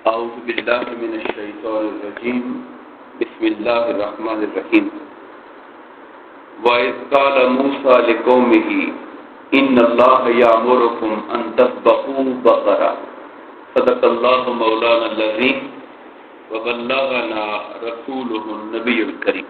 اعوذ باللہ من الشیطان الرجیم بسم اللہ الرحمن الرحیم وَإِذْ قَالَ مُوسَىٰ لِقَوْمِهِ إِنَّ اللَّهَ يَأْمُرُكُمْ أَن تَذْبَحُوا بَقَرَةً صدق اللہ مولانا العظیم وبلغنا رسولہ النبی الکریم۔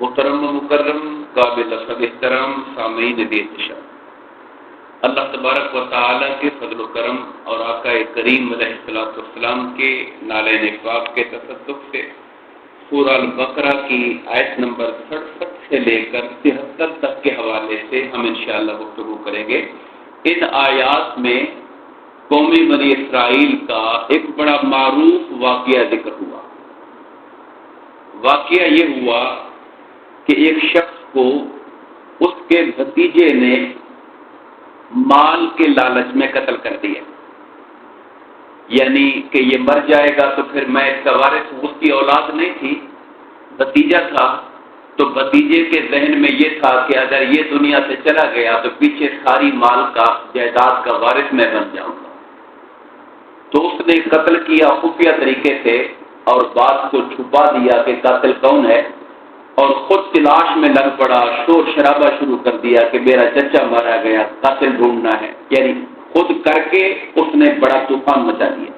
محترم و مکرم قابل احترام سامعین بے احتشام، اللہ تبارک و تعالیٰ کے فضل و کرم اور آقا کریم علیہ السلام کے نالین پاک کے تصدق سے سورہ البقرہ کی آیت نمبر 67 سے لے کر 73 تک کے حوالے سے ہم انشاءاللہ گفتگو کریں گے۔ ان آیات میں قومی بنی اسرائیل کا ایک بڑا معروف واقعہ ذکر ہوا۔ واقعہ یہ ہوا کہ ایک شخص کو اس کے بھتیجے نے مال کے لالچ میں قتل کر دیا، یعنی کہ یہ مر جائے گا تو پھر میں اس کا وارث ہوں۔ اس کی اولاد نہیں تھی، بھتیجا تھا، تو بھتیجے کے ذہن میں یہ تھا کہ اگر یہ دنیا سے چلا گیا تو پیچھے ساری مال کا جائیداد کا وارث میں بن جاؤں گا۔ تو اس نے قتل کیا خفیہ طریقے سے اور بات کو چھپا دیا کہ قاتل کون ہے، اور خود تلاش میں لگ پڑا، شور شرابہ شروع کر دیا کہ میرا چچا مارا گیا، قاتل ڈھونڈنا ہے، یعنی خود کر کے اس نے بڑا طوفان مچا دیا۔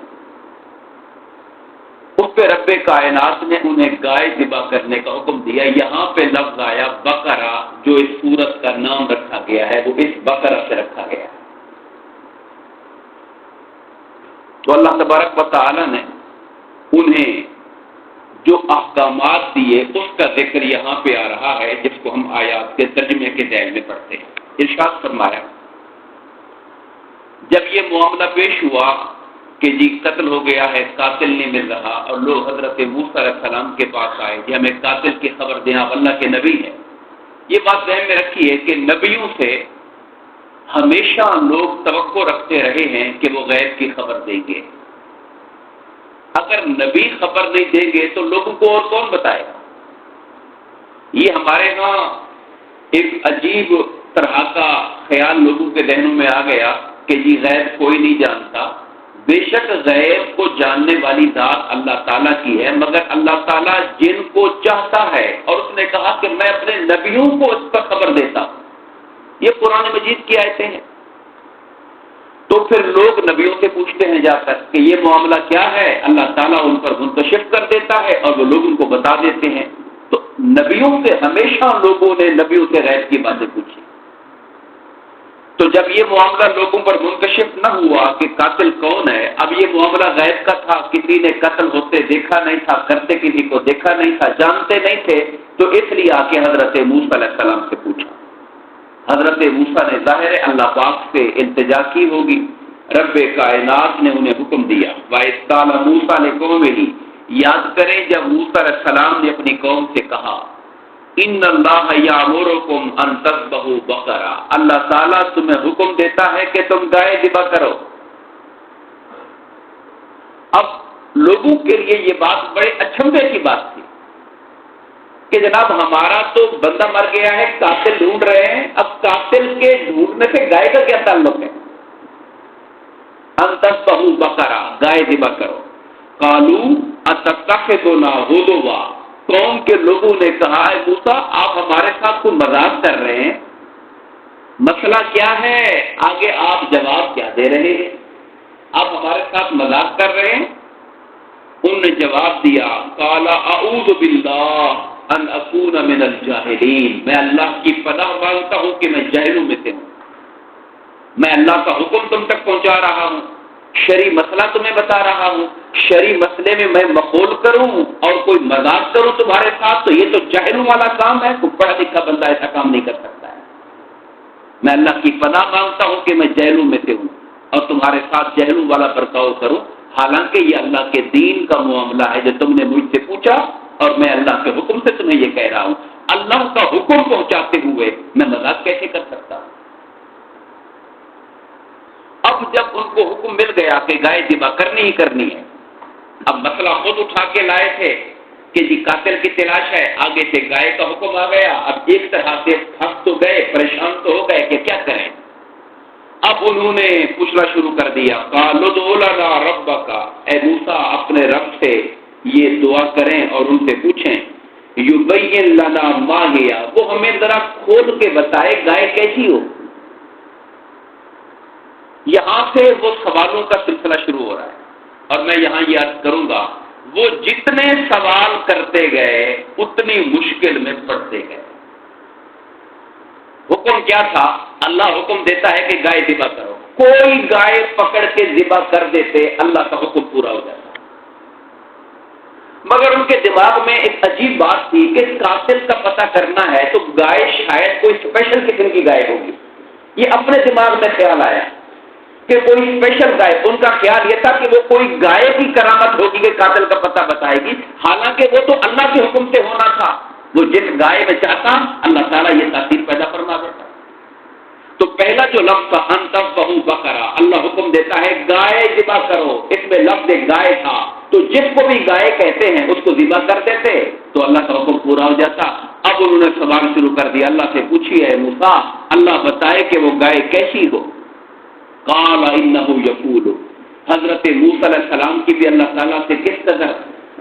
اس پہ رب کائنات نے انہیں گائے ذبح کرنے کا حکم دیا۔ یہاں پہ لفظ آیا بقرہ، جو اس سورت کا نام رکھا گیا ہے وہ اس بقرہ سے رکھا گیا ہے۔ تو اللہ تبارک و تعالی نے انہیں جو احکامات دیے اس کا ذکر یہاں پہ آ رہا ہے، جس کو ہم آیات کے ترجمے کے ذیل میں پڑھتے ہیں۔ ارشاد فرمایا، جب یہ معاملہ پیش ہوا کہ جی قتل ہو گیا ہے، قاتل نہیں مل رہا، اور لوگ حضرت موسیٰ علیہ السلام کے پاس آئے کہ ہمیں قاتل کی خبر دیں، آپ اللہ کے نبی ہیں۔ یہ بات ذہن میں رکھیے کہ نبیوں سے ہمیشہ لوگ توقع رکھتے رہے ہیں کہ وہ غیب کی خبر دیں گے۔ اگر نبی خبر نہیں دیں گے تو لوگوں کو اور کون بتائے گا؟ یہ ہمارے ہاں ایک عجیب طرح کا خیال لوگوں کے ذہنوں میں آ گیا کہ جی غیب کوئی نہیں جانتا۔ بے شک غیب کو جاننے والی ذات اللہ تعالیٰ کی ہے، مگر اللہ تعالیٰ جن کو چاہتا ہے، اور اس نے کہا کہ میں اپنے نبیوں کو اس پر خبر دیتا ہوں۔ یہ قرآن مجید کی آیتیں ہیں۔ تو پھر لوگ نبیوں سے پوچھتے ہیں جا کر کہ یہ معاملہ کیا ہے، اللہ تعالیٰ ان پر منکشف کر دیتا ہے اور وہ لوگ ان کو بتا دیتے ہیں۔ تو نبیوں سے ہمیشہ لوگوں نے نبیوں سے غیب کی باتیں پوچھی۔ تو جب یہ معاملہ لوگوں پر منکشف نہ ہوا کہ قاتل کون ہے، اب یہ معاملہ غیب کا تھا، کسی نے قتل ہوتے دیکھا نہیں تھا، کرتے کسی کو دیکھا نہیں تھا، جانتے نہیں تھے، تو اس لیے آ کے حضرت موسیٰ علیہ السلام سے پوچھا۔ حضرت موسیٰ نے ظاہر اللہ پاک سے التجا کی ہوگی، رب کائنات نے انہیں حکم دیا۔ وَإِذْ قَالَ مُوسَىٰ لِقَوْمِهِ، یاد کریں جب موسیٰ علیہ السلام نے اپنی قوم سے کہا، إِنَّ اللَّهَ يَأْمُرُكُمْ أَن تَذْبَحُوا بَقَرَةً، اللہ تعالیٰ تمہیں حکم دیتا ہے کہ تم گائے ذبح کرو۔ اب لوگوں کے لیے یہ بات بڑے اچھمبے کی بات تھی کہ جناب ہمارا تو بندہ مر گیا ہے، قاتل ڈھونڈ رہے ہیں، اب قاتل کے ڈھونڈنے سے گائے کا کیا تعلق ہے؟ ان تذبحوا بقرہ، گائے ذبح کرو۔ قالوا اتتخذنا ہزوا، قوم کے لوگوں نے کہا اے موسیٰ آپ ہمارے ساتھ کوئی مذاق کر رہے ہیں، مسئلہ کیا ہے؟ آگے آپ جواب کیا دے رہے ہیں؟ آپ ہمارے ساتھ مذاق کر رہے ہیں؟ انہوں نے جواب دیا، قال اعوذ باللہ ان اکون من الجاہلین، میں اللہ کی پناہ مانگتا ہوں کہ میں جاہلوں میں سے ہوں۔ میں اللہ کا حکم تم تک پہنچا رہا ہوں، شرعی مسئلہ تمہیں بتا رہا ہوں، شرعی مسئلے میں میں مخول کروں اور کوئی مذاق کروں تمہارے ساتھ، تو یہ تو جاہلوں والا کام ہے، کوئی پڑھا لکھا بندہ ایسا کام نہیں کر سکتا ہے۔ میں اللہ کی پناہ مانگتا ہوں کہ میں جاہلوں میں سے ہوں اور تمہارے ساتھ جاہلوں والا برتاؤ کروں، حالانکہ یہ اللہ کے دین کا معاملہ ہے جو تم نے مجھ سے پوچھا، اور میں اللہ کے حکم سے تمہیں یہ کہہ رہا ہوں۔ اللہ کا حکم پہنچاتے ہوئے میں مذاق کیسے کر سکتا ہوں؟ اب جب ان کو حکم مل گیا کہ گائے ذبح کرنی ہی کرنی ہے، اب مسئلہ خود اٹھا کے لائے تھے کہ جی قاتل کی تلاش ہے، آگے سے گائے کا حکم آ گیا، اب ایک طرح سے تھک تو گئے، پریشان تو ہو گئے کہ کیا کریں۔ اب انہوں نے پوچھنا شروع کر دیا، قالوا ادع لنا ربک، اے موسیٰ اپنے رب سے یہ دعا کریں اور ان سے پوچھیں، یبین لنا ما ہی، وہ ہمیں ذرا کھول کے بتائے گائے کیسی ہو۔ یہاں سے وہ سوالوں کا سلسلہ شروع ہو رہا ہے، اور میں یہاں یہ عرض کروں گا وہ جتنے سوال کرتے گئے اتنی مشکل میں پڑتے گئے۔ حکم کیا تھا؟ اللہ حکم دیتا ہے کہ گائے ذبح کرو، کوئی گائے پکڑ کے ذبح کر دیتے اللہ کا حکم پورا ہو جاتا، مگر ان کے دماغ میں ایک عجیب بات تھی کہ قاتل کا پتہ کرنا ہے تو گائے شاید کوئی اسپیشل قسم کی گائے ہوگی۔ یہ اپنے دماغ میں خیال آیا کہ کوئی اسپیشل گائے، ان کا خیال یہ تھا کہ وہ کوئی گائے کی کرامت ہوگی کہ قاتل کا پتہ بتائے گی، حالانکہ وہ تو اللہ کے حکم سے ہونا تھا، وہ جس گائے میں چاہتا اللہ تعالیٰ یہ تاثیر پیدا فرما دیتا۔ تو پہلا جو لفظ تھا انتفہو بقرہ، اللہ حکم دیتا ہے گائے ذبح کرو، اس میں لفظ گائے تھا، تو جس کو بھی گائے کہتے ہیں اس کو ذبح کر دیتے تو اللہ کا حکم پورا ہو جاتا۔ اب انہوں نے سوال شروع کر دیا، اللہ سے پوچھیے اے موسیٰ اللہ بتائے کہ وہ گائے کیسی ہو۔ قال انہ یقول، حضرت موسیٰ علیہ السلام کی بھی اللہ تعالیٰ سے کس قدر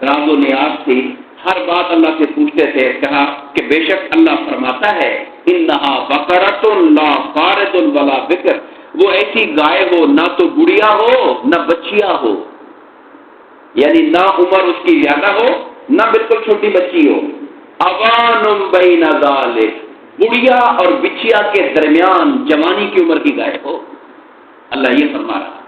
راز و نیاز تھی، ہر بات اللہ سے پوچھتے تھے، کہا کہ بے شک اللہ فرماتا ہے انہا بقرۃ لا فارض ولا بکر، وہ ایسی گائے ہو نہ تو بڑھیا ہو نہ بچیا ہو، یعنی نہ عمر اس کی زیادہ ہو نہ بالکل چھوٹی بچی ہو، اوان بین ذالک، بڑھیا اور بچیا کے درمیان جوانی کی عمر کی گائے ہو، اللہ یہ فرما رہا۔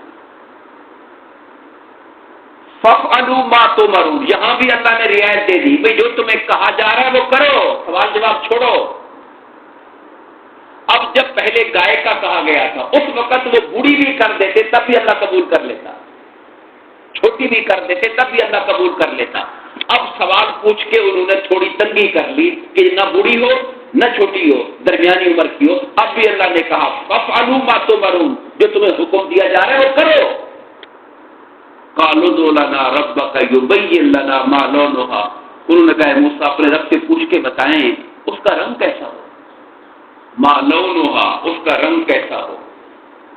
فَافْعَلُوا مَا تُؤْمَرُونَ، یہاں بھی اللہ نے رعایت دے دی، بھئی جو تمہیں کہا جا رہا ہے وہ کرو، سوال جواب چھوڑو۔ اب جب پہلے گائے کا کہا گیا تھا اس وقت وہ بوڑھی بھی کر دیتے تب بھی اللہ قبول کر لیتا، چھوٹی بھی کر دیتے تب بھی اللہ قبول کر لیتا۔ اب سوال پوچھ کے انہوں نے تھوڑی تنگی کر لی کہ نہ بوڑھی ہو نہ چھوٹی ہو، درمیانی عمر کی ہو، اب بھی اللہ نے کہا فَافْعَلُوا مَا تُؤْمَرُونَ، جو تمہیں حکم دیا جا رہا ہے وہ کرو۔ قالوا ادع لنا ربک یبین لنا ما لونھا، انہوں نے کہا موسیٰ اپنے رب سے پوچھ کے بتائیں اس کا رنگ کیسا ہو، ما لونھا، اس کا رنگ کیسا ہو۔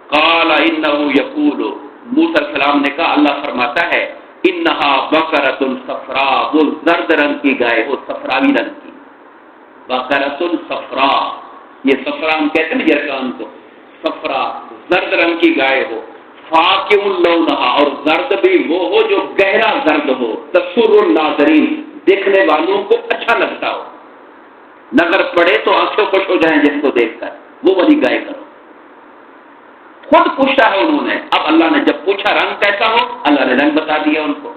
قال انہ یقول، موسیٰ علیہ السلام نے کہا اللہ فرماتا ہے انہا بقرۃ صفراء، وہ زرد رنگ کی گائے ہو، صفراوی رنگ کی، بقرۃ صفراء، یہ صفراء ہم کہتے ہیں نا یرکان کو، صفراء زرد رنگ کی گائے ہو، فاقع لونھا، اور زرد بھی وہ ہو جو گہرا زرد ہو، تسر الناظرین، دیکھنے والوں کو اچھا لگتا ہو، نظر پڑے تو آنکھیں خوش ہو جائیں جس کو دیکھ کر، وہ والی گائے کرو۔ خود پوچھا ہے انہوں نے، اب اللہ نے جب پوچھا رنگ کیسا ہو اللہ نے رنگ بتا دیا ان کو۔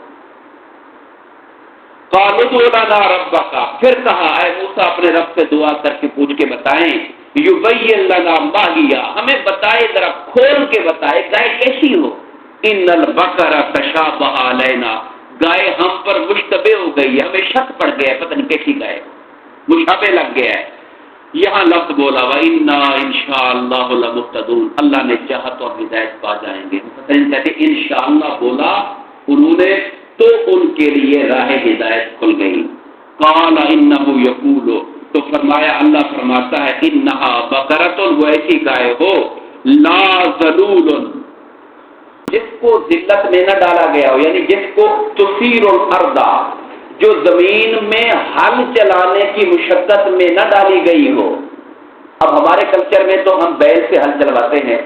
قالوا ادع لنا ربک، پھر کہا اے موسیٰ اپنے رب سے دعا کر کے پوچھ کے بتائیں، یبین لنا ما ہی، ہمیں بتائے ذرا کھول کے بتائے گائے کیسی ہو۔ ان البقر تشابہ علینا، گائے ہم پر مشتبہ ہو گئی ہے، ہمیں شک پڑ گیا ہے پتہ نہیں کیسی گائے، مشابہ لگ گیا ہے۔ یہاں لفظ بولا وَإِنَّا إِنشَاءَ اللَّهُ لَمُهْتَدُونَ، اللہ نے چاہا تو ہم ہدایت پا جائیں گے۔ مفسرین کہتے ہیں انشاءاللہ بولا انہوں نے تو ان کے لیے راہ ہدایت کھل گئی۔ قال انہ یقول، تو فرمایا اللہ فرماتا ہے انہا بقرۃ، وہ ایسی گائے ہو لا ذلول، جس کو ذلت میں نہ ڈالا گیا ہو، یعنی جس کو تثیر الارض، جو زمین میں ہل چلانے کی مشقت میں نہ ڈالی گئی ہو۔ اب ہمارے کلچر میں تو ہم بیل سے ہل چلواتے ہیں،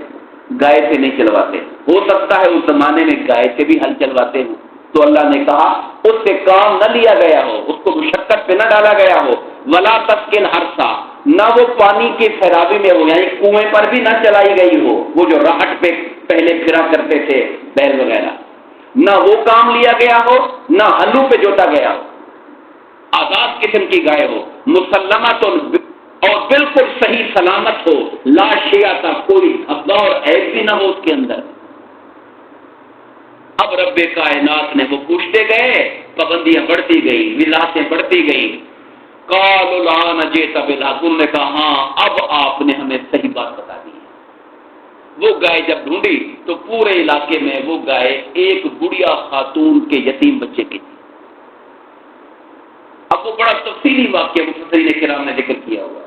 گائے سے نہیں چلواتے، ہو سکتا ہے اس زمانے میں گائے سے بھی ہل چلواتے ہوں، تو اللہ نے کہا اس سے کام نہ لیا گیا ہو، اس کو مشقت پہ نہ ڈالا گیا ہو، ولا تسقل حرثا، نہ وہ پانی کی سیرابی میں ہو، یعنی کنویں پر بھی نہ چلائی گئی ہو، وہ جو راہٹ پہ پہلے پھرا کرتے تھے بیل وغیرہ، نہ وہ کام لیا گیا ہو، نہ ہلو پہ جوتا گیا ہو، آزاد قسم کی گائے ہو، مسلمت اور بالکل صحیح سلامت ہو، لا شیعہ، کوئی دھبا اور عیب بھی نہ ہو اس کے اندر۔ اب رب کائنات نے وہ پوچھتے گئے، پابندیاں بڑھتی گئی، وضاحتیں بڑھتی گئیں۔ قالوا الآن جئت بالحق، انہوں نے کہا ہاں اب آپ نے ہمیں صحیح بات بتا دی ہے۔ وہ گائے جب ڈھونڈی تو پورے علاقے میں وہ گائے ایک بڑھیا خاتون کے یتیم بچے کی تھی۔ اب وہ بڑا تفصیلی واقعہ مفسرین کرام نے ذکر کیا ہوا،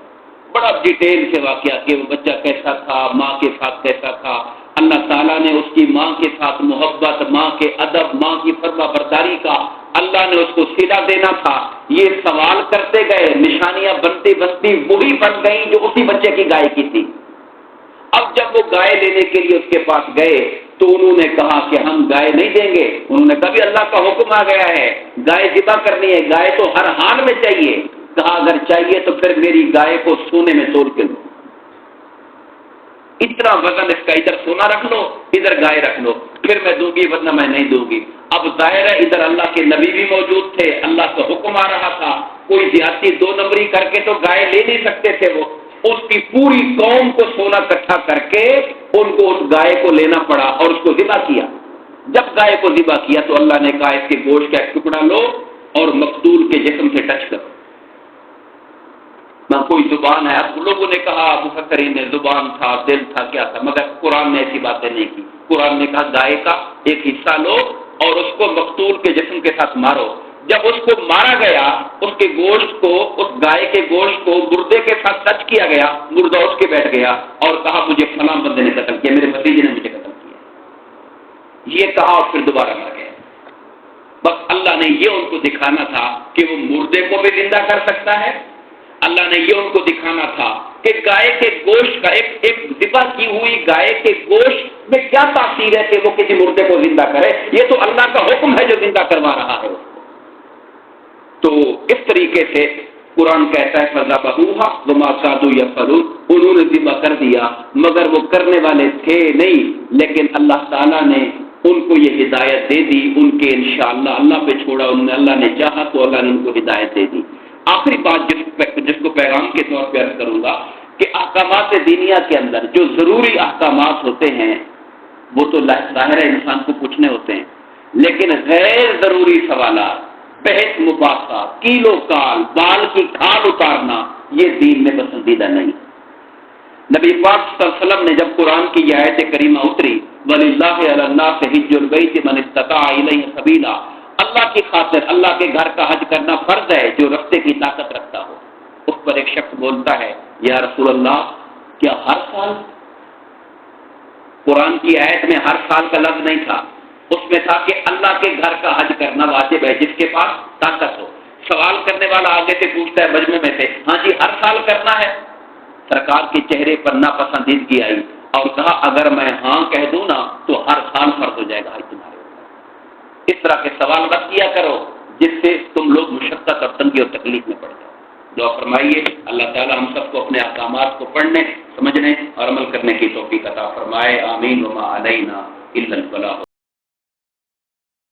بڑا ڈیٹیل سے واقعہ کہ وہ بچہ کیسا تھا، ماں کے ساتھ کیسا تھا، اللہ تعالیٰ نے اس کی ماں کے ساتھ محبت، ماں کے ادب، ماں کی فرما برداری کا، اللہ نے اس کو صلہ دینا تھا. یہ سوال کرتے گئے، نشانیاں بنتی بنتی وہی بن گئیں جو اسی بچے کی گائے کی تھی. اب جب وہ گائے لینے کے لیے اس کے پاس گئے تو انہوں نے کہا کہ ہم گائے نہیں دیں گے. انہوں نے کہا بھی اللہ کا حکم آ گیا ہے، گائے ذبح کرنی ہے، گائے تو ہر حال میں چاہیے. کہا اگر چاہیے تو پھر میری گائے کو سونے میں تول کے دو، اتنا وزن اس کا، ادھر سونا رکھ لو ادھر گائے رکھ لو، پھر میں دوں گی ورنہ میں نہیں دوں گی. اب ظاہر ہے ادھر اللہ کے نبی بھی موجود تھے، اللہ کا حکم آ رہا تھا، کوئی زیادتی دو نمبری کر کے تو گائے لے نہیں سکتے تھے. وہ اس کی پوری قوم کو سونا اکٹھا کر کے ان کو اس گائے کو لینا پڑا اور اس کو ذبح کیا. جب گائے کو ذبح کیا تو اللہ نے کہا اس کے گوشت کا ایک ٹکڑا لو اور مقتول کے جسم سے ٹچ کرو. نہ کوئی زبان ہے. اب لوگوں نے کہا مفسرین نے زبان تھا، دل تھا، کیا تھا، مگر قرآن نے ایسی باتیں نہیں کی. قرآن نے کہا گائے کا ایک حصہ لو اور اس کو مقتول کے جسم کے ساتھ مارو. جب اس کو مارا گیا، اس کے گوشت کو، اس گائے کے گوشت کو مردے کے ساتھ ٹچ کیا گیا، مردہ اٹھ کے بیٹھ گیا اور کہا مجھے فلاں بندے نے قتل کیا، میرے بھتیجے نے مجھے قتل کیا. یہ کہا اور پھر دوبارہ مر گیا. بس اللہ نے یہ ان کو دکھانا تھا کہ وہ مردے کو بھی زندہ کر سکتا ہے. اللہ نے یہ ان کو دکھانا تھا کہ گائے کے گوشت کا، ایک ذبح کی ہوئی گائے کے گوشت میں کیا تاثیر ہے کہ وہ کسی مردے کو زندہ کرے. یہ تو اللہ کا حکم ہے جو زندہ کروا رہا ہے. تو اس طریقے سے قرآن کہتا ہے فَذَبَحُوهَا وَمَا كَادُوا يَفْعَلُونَ، انہوں نے ذبح کر دیا مگر وہ کرنے والے تھے نہیں. لیکن اللہ تعالیٰ نے ان کو یہ ہدایت دے دی، ان کے انشاءاللہ اللہ پہ چھوڑا، اللہ نے چاہا تو اللہ نے ان کو ہدایت دے دی. آخری بات جس کو پیغام کے طور پہ عرض کروں گا کہ احکامات دینیہ کے اندر جو ضروری احکامات ہوتے ہیں وہ تو ظاہر ہے انسان کو پوچھنے ہوتے ہیں، لیکن غیر ضروری سوالات، بحث مباحثات، کیل و کال، بال کی کھال اتارنا، یہ دین میں پسندیدہ نہیں. نبی پاک صلی اللہ علیہ وسلم نے جب قرآن کی یہ آیت کریمہ اتری وَلِلَّهِ عَلَى النَّاسِ حِجُّ الْبَيْتِ مَنِ اسْتَطَاعَ إِلَيْهِ سَبِيلًا، اللہ کی خاطر اللہ کے گھر کا حج کرنا فرض ہے جو راستے کی طاقت رکھتا ہو. اس پر ایک شخص بولتا ہے یا رسول اللہ کیا ہر سال؟ قرآن کی آیت میں ہر سال کا لفظ نہیں تھا، اس میں تھا کہ اللہ کے گھر کا حج کرنا واجب ہے جس کے پاس طاقت ہو. سوال کرنے والا آگے سے پوچھتا ہے مجمع میں سے، ہاں جی ہر سال کرنا ہے؟ سرکار کے چہرے پر ناپسندیدگی آئی اور کہا اگر میں ہاں کہہ دوں نا تو ہر سال فرض ہو جائے گا حج تمہارے. اس طرح کے سوال مت کیا کرو جس سے تم لوگ مشقت اور تنگی اور تکلیف میں پڑ جاؤ. دعا فرمائیے اللہ تعالی ہم سب کو اپنے احکامات کو پڑھنے، سمجھنے اور عمل کرنے کی توفیق عطا فرمائے. آمین. وما علینا الا البلاغ.